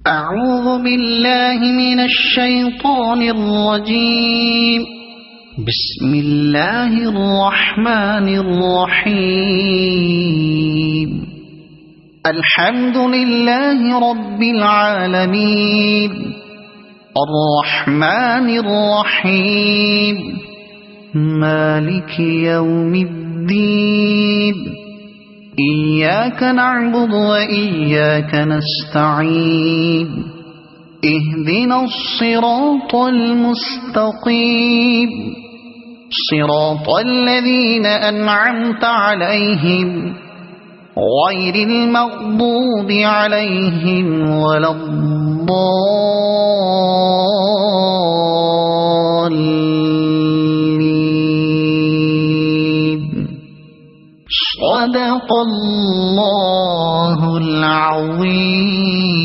أعوذ بالله من الشيطان الرجيم. بسم الله الرحمن الرحيم. الحمد لله رب العالمين الرحمن الرحيم مالك يوم الدين إياك نعبد وإياك نستعين اهدنا الصراط المستقيم صراط الذين أنعمت عليهم غير المغضوب عليهم ولا الضالين. صدق الله العظيم.